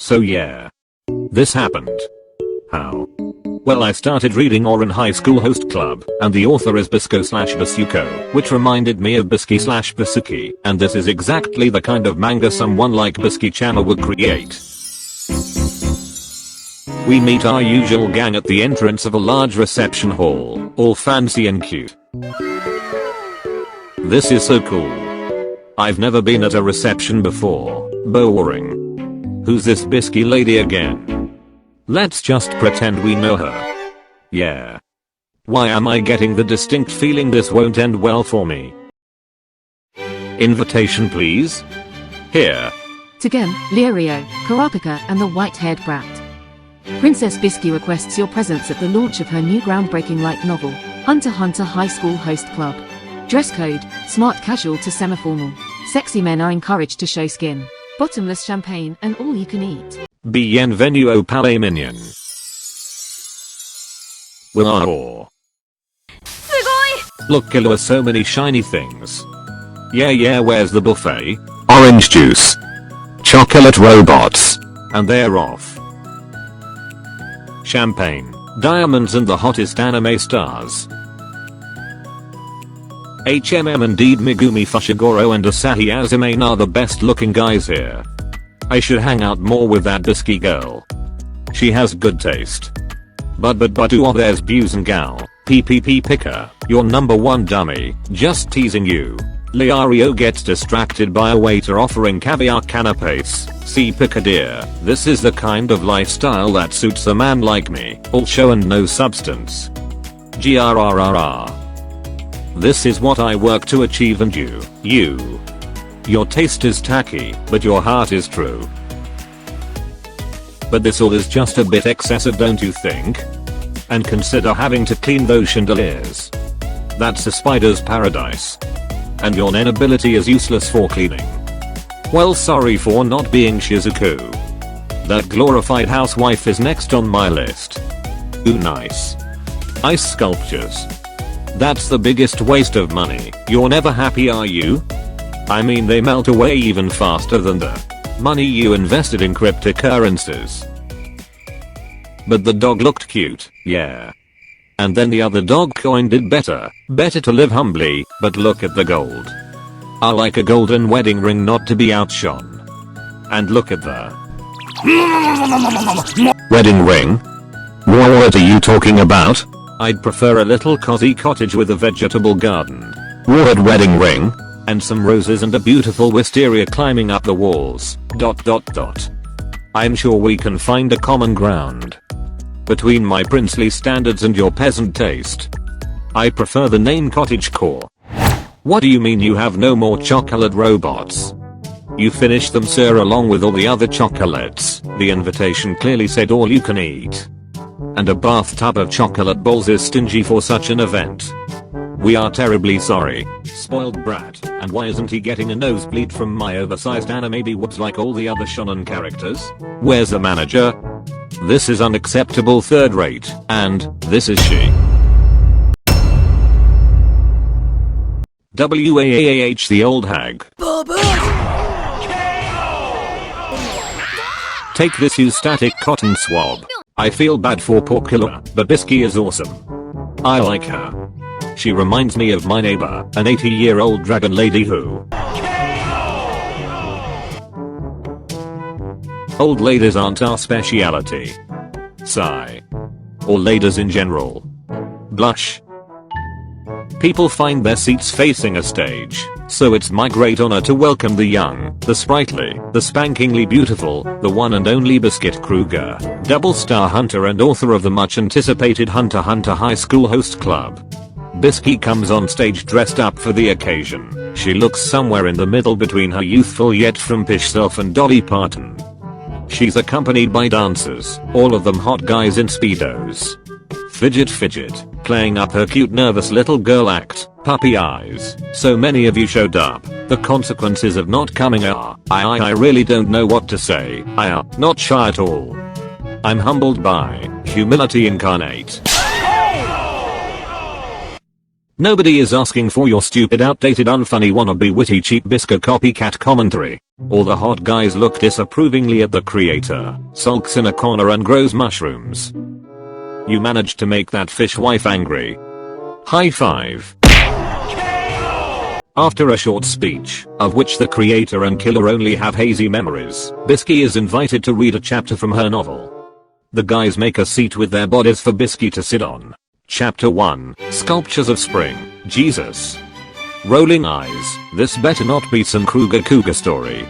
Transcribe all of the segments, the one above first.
So yeah. This happened. How? Well, I started reading Or in High School Host Club, and the author is Bisco/Basuko, which reminded me of Bisky/Basuki, and this is exactly the kind of manga someone like Bisky-chama would create. We meet our usual gang at the entrance of a large reception hall, all fancy and cute. This is so cool. I've never been at a reception before. Boring. Who's this Bisky lady again? Let's just pretend we know her. Yeah. Why am I getting the distinct feeling this won't end well for me? Invitation please? Here. Again, Lirio, Kurapika and the white-haired brat. Princess Bisky requests your presence at the launch of her new groundbreaking light novel, HxH High School Host Club. Dress code, smart casual to semi-formal. Sexy men are encouraged to show skin. Bottomless champagne and all you can eat. Bienvenue au palais mignon. Wow. Look, there are so many shiny things. Yeah, where's the buffet? Orange juice. Chocolate robots. And they're off. Champagne, diamonds and the hottest anime stars. Indeed, Megumi Fushiguro and Asahi Azumane are the best looking guys here. I should hang out more with that Bisky girl. She has good taste. But there's Buse and Gal. PPP picker, your number one dummy, just teasing you. Liario gets distracted by a waiter offering caviar canapes. See Picadeer, this is the kind of lifestyle that suits a man like me, all show and no substance. GRRRR. This is what I work to achieve and you. Your taste is tacky, but your heart is true. But this all is just a bit excessive, don't you think? And consider having to clean those chandeliers. That's a spider's paradise. And your inability is useless for cleaning. Well, sorry for not being Shizuku. That glorified housewife is next on my list. Ooh, nice. Ice sculptures. That's the biggest waste of money. You're never happy, are you? I mean, they melt away even faster than the money you invested in cryptocurrencies. But the dog looked cute, yeah. And then the other dog coin did better. Better to live humbly, but look at the gold. I like a golden wedding ring not to be outshone. And look at the wedding ring? What are you talking about? I'd prefer a little cozy cottage with a vegetable garden. What wedding ring? And some roses and a beautiful wisteria climbing up the walls. ... I'm sure we can find a common ground. Between my princely standards and your peasant taste. I prefer the name cottagecore. What do you mean you have no more chocolate robots? You finished them, sir, along with all the other chocolates. The invitation clearly said all you can eat. And a bathtub of chocolate balls is stingy for such an event. We are terribly sorry. Spoiled brat. And why isn't he getting a nosebleed from my oversized anime boobs like all the other shonen characters? Where's the manager? This is unacceptable, third rate. And this is she. WAAH, the old hag. Take this, you static cotton swab. I feel bad for poor killer, but Bisky is awesome. I like her. She reminds me of my neighbor, an 80-year-old dragon lady who... Old ladies aren't our speciality. Sigh. Or ladies in general. Blush. People find their seats facing a stage, so it's my great honor to welcome the young, the sprightly, the spankingly beautiful, the one and only Biscuit Kruger, double star hunter and author of the much anticipated HxH High School Host Club. Bisky comes on stage dressed up for the occasion. She looks somewhere in the middle between her youthful yet frumpish self and Dolly Parton. She's accompanied by dancers, all of them hot guys in speedos. Fidget, playing up her cute nervous little girl act, puppy eyes. So many of you showed up. The consequences of not coming are, I really don't know what to say. Not shy at all. I'm humbled by humility incarnate. Nobody is asking for your stupid, outdated, unfunny, wannabe, witty, cheap biscuit copycat commentary. All the hot guys look disapprovingly at the creator, sulks in a corner and grows mushrooms. You managed to make that fishwife angry. High five. After a short speech, of which the creator and killer only have hazy memories, Bisky is invited to read a chapter from her novel. The guys make a seat with their bodies for Bisky to sit on. Chapter 1, Sculptures of Spring, Jesus. Rolling eyes, this better not be some Kruger Cougar story.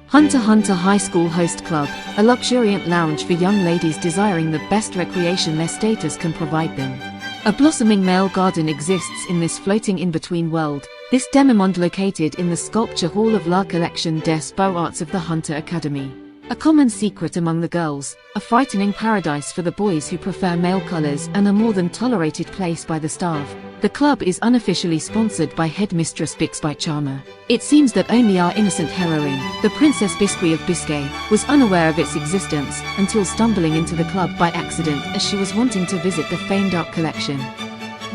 HxH High School Host Club, a luxuriant lounge for young ladies desiring the best recreation their status can provide them. A blossoming male garden exists in this floating in-between world, this demimonde located in the Sculpture Hall of La Collection des Beaux-Arts of the Hunter Academy. A common secret among the girls, a frightening paradise for the boys who prefer male colors, and a more than tolerated place by the staff. The club is unofficially sponsored by headmistress Bixby Charmer. It seems that only our innocent heroine, the Princess Biscuit of Biscay, was unaware of its existence until stumbling into the club by accident as she was wanting to visit the famed art collection.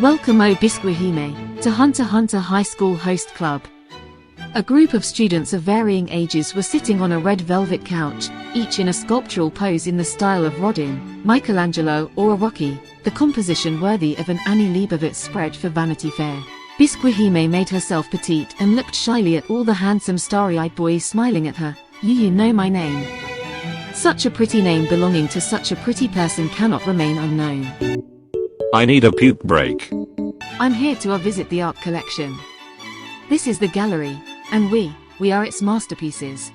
Welcome O Bisquihime to HxH High School Host Club. A group of students of varying ages were sitting on a red velvet couch, each in a sculptural pose in the style of Rodin, Michelangelo, or a Rocky, the composition worthy of an Annie Leibovitz spread for Vanity Fair. Bisquihime made herself petite and looked shyly at all the handsome starry-eyed boys smiling at her. You know my name. Such a pretty name belonging to such a pretty person cannot remain unknown. I need a puke break. I'm here to visit the art collection. This is the gallery, and we are its masterpieces.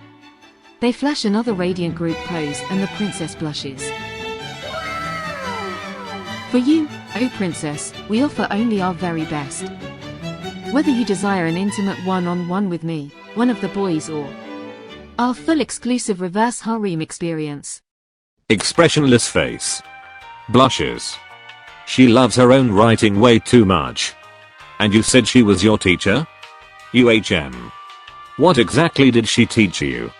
They flash another radiant group pose and the princess blushes. For you, oh princess, we offer only our very best. Whether you desire an intimate one-on-one with me, one of the boys, or our full exclusive reverse harem experience. Expressionless face. Blushes. She loves her own writing way too much. And you said she was your teacher? UHM. What exactly did she teach you?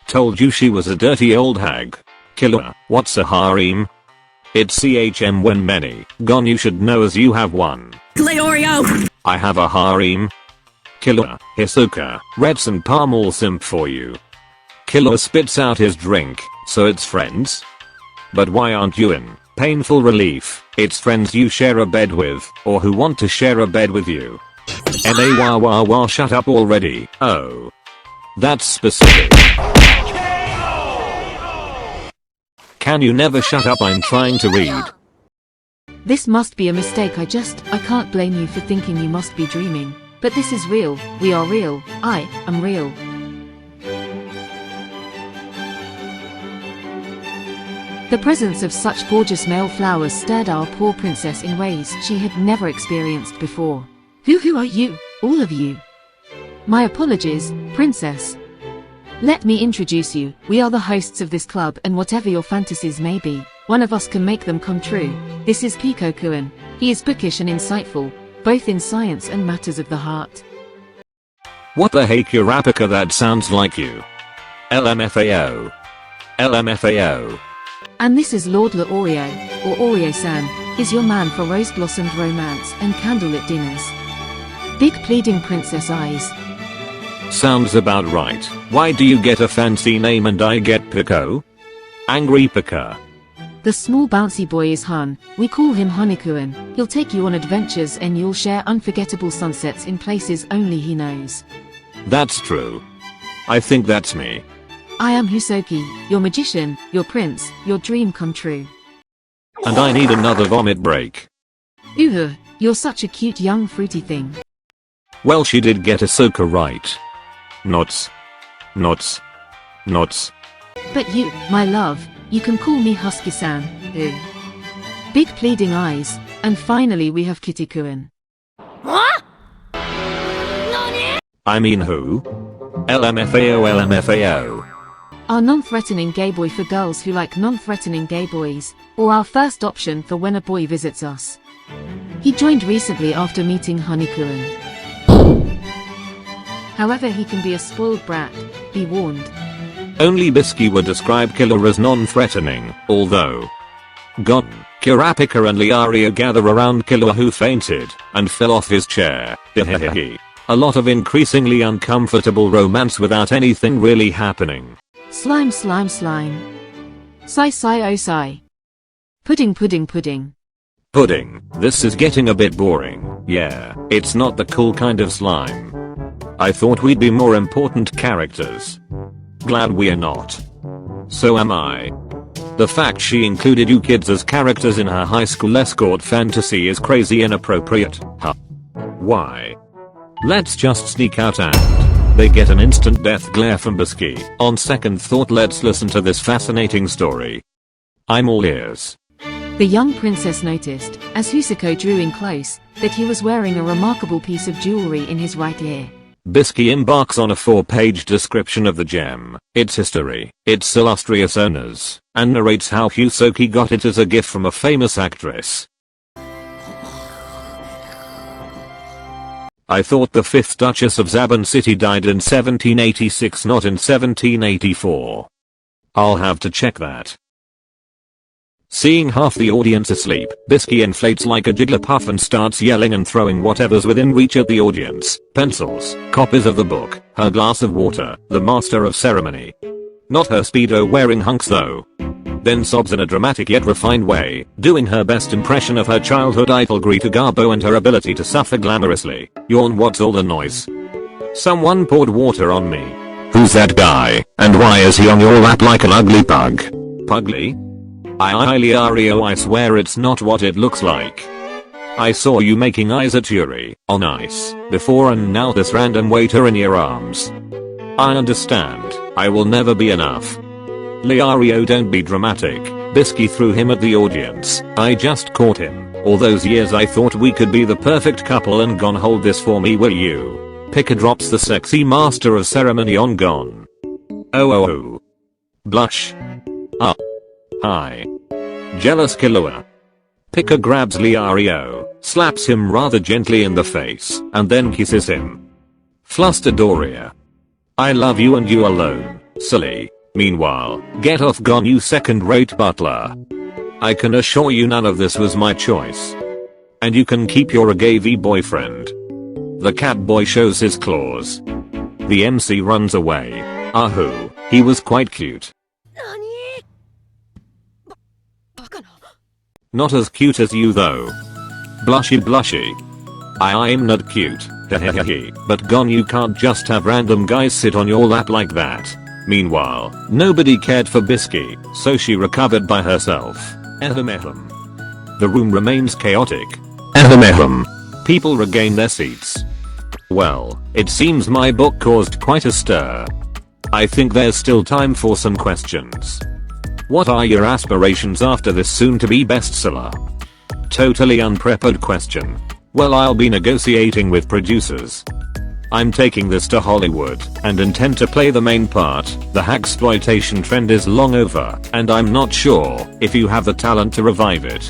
Told you she was a dirty old hag. Killer, what's a harem? It's CHM when many, gone you should know as you have one. Oreo! I have a harem. Killer, Hisoka, red some palmal simp for you. Killer spits out his drink, so it's friends? But why aren't you in painful relief? It's friends you share a bed with, or who want to share a bed with you. Wah, shut up already. Oh. That's specific. Can you never shut up? I'm trying to read. This must be a mistake. I can't blame you for thinking you must be dreaming. But this is real, we are real, I am real. The presence of such gorgeous male flowers stirred our poor princess in ways she had never experienced before. Who are you, all of you? My apologies, princess. Let me introduce you. We are the hosts of this club, and whatever your fantasies may be, one of us can make them come true. This is Pico-kun. He is bookish and insightful, both in science and matters of the heart. What the heck, Kurapika, that sounds like you. LMFAO. LMFAO. And this is Lord La Oreo, or Oreo-san, is your man for rose-blossomed romance and candlelit dinners. Big pleading princess eyes. Sounds about right. Why do you get a fancy name and I get Pico? Angry Pica. The small bouncy boy is Han. We call him Honeycooin. He'll take you on adventures and you'll share unforgettable sunsets in places only he knows. That's true. I think that's me. I am Husoki, your magician, your prince, your dream come true. And I need another vomit break. Ooh, you're such a cute young fruity thing. Well, she did get Ahsoka right. Nots. Nots. Nots. But you, my love, you can call me Husky-san. Ooh. Big pleading eyes, and finally we have Kitty-kun. What? I mean who? LMFAO LMFAO. Our non-threatening gay boy for girls who like non-threatening gay boys, or our first option for when a boy visits us. He joined recently after meeting Honeycooin. However, he can be a spoiled brat, be warned. Only Bisky would describe Killer as non-threatening, although Kurapika and Liario gather around Killua, who fainted and fell off his chair. A lot of increasingly uncomfortable romance without anything really happening. Slime slime slime. Sigh sigh oh sigh. Pudding pudding pudding. Pudding. This is getting a bit boring. Yeah, it's not the cool kind of slime. I thought we'd be more important characters. Glad we're not. So am I. The fact she included you kids as characters in her high school escort fantasy is crazy inappropriate. Huh. Why? Let's just sneak out and they get an instant death glare from Bisky. On second thought, let's listen to this fascinating story. I'm all ears. The young princess noticed, as Husako drew in close, that he was wearing a remarkable piece of jewelry in his right ear. Bisky embarks on a 4-page description of the gem, its history, its illustrious owners, and narrates how Husaki got it as a gift from a famous actress. I thought the 5th Duchess of Zaban City died in 1786, not in 1784. I'll have to check that. Seeing half the audience asleep, Bisky inflates like a Jigglypuff and starts yelling and throwing whatever's within reach at the audience. Pencils, copies of the book, her glass of water, the master of ceremony. Not her Speedo wearing hunks though. Then sobs in a dramatic yet refined way, doing her best impression of her childhood idol Greta Garbo and her ability to suffer glamorously. Yawn, what's all the noise? Someone poured water on me. Who's that guy, and why is he on your lap like an ugly pug? Pugly? Liario, I swear it's not what it looks like. I saw you making eyes at Yuri on ice before, and now this random waiter in your arms. I understand, I will never be enough. Liario, don't be dramatic. Bisky threw him at the audience. I just caught him. All those years I thought we could be the perfect couple, and Gon, hold this for me will you? Pika drops the sexy master of ceremony on Gon. Oh. Blush. Hi. Jealous Killua. Pika grabs Liario, slaps him rather gently in the face, and then kisses him. Flustered Doria. I love you and you alone, silly. Meanwhile, get off Gon, you second-rate butler. I can assure you none of this was my choice. And you can keep your agave boyfriend. The cat boy shows his claws. The MC runs away. Ahoo, he was quite cute. Not as cute as you though. Blushy blushy. I'm not cute, but Gon, you can't just have random guys sit on your lap like that. Meanwhile, nobody cared for Bisky, so she recovered by herself. The room remains chaotic. People regain their seats. Well, it seems my book caused quite a stir. I think there's still time for some questions. What are your aspirations after this soon-to-be bestseller? Totally unprepared question. Well, I'll be negotiating with producers. I'm taking this to Hollywood and intend to play the main part. The hacksploitation trend is long over, and I'm not sure if you have the talent to revive it.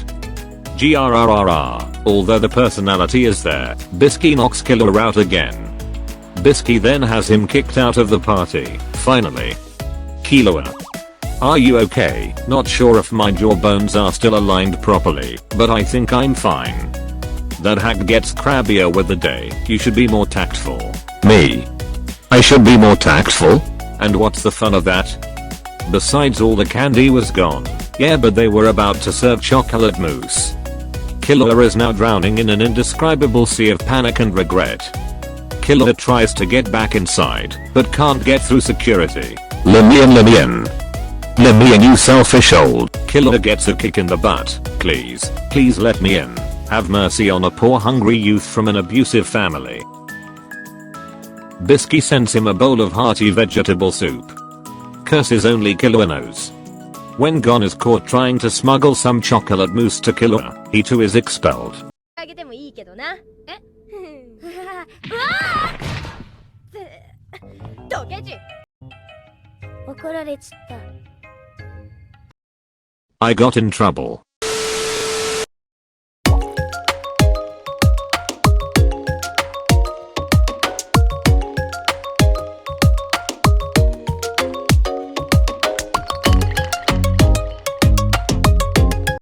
GRRRR. Although the personality is there, Bisky knocks Killua out again. Bisky then has him kicked out of the party. Finally. Killua. Are you okay? Not sure if my jawbones are still aligned properly, but I think I'm fine. That hack gets crabbier with the day. You should be more tactful. Me? I should be more tactful? And what's the fun of that? Besides, all the candy was gone. Yeah, but they were about to serve chocolate mousse. Killua is now drowning in an indescribable sea of panic and regret. Killua tries to get back inside, but can't get through security. Let me in, you selfish old. Killua gets a kick in the butt. Please let me in. Have mercy on a poor hungry youth from an abusive family. Bisky sends him a bowl of hearty vegetable soup. Curses only Killua knows. When Gon is caught trying to smuggle some chocolate mousse to Killua, he too is expelled. I got in trouble.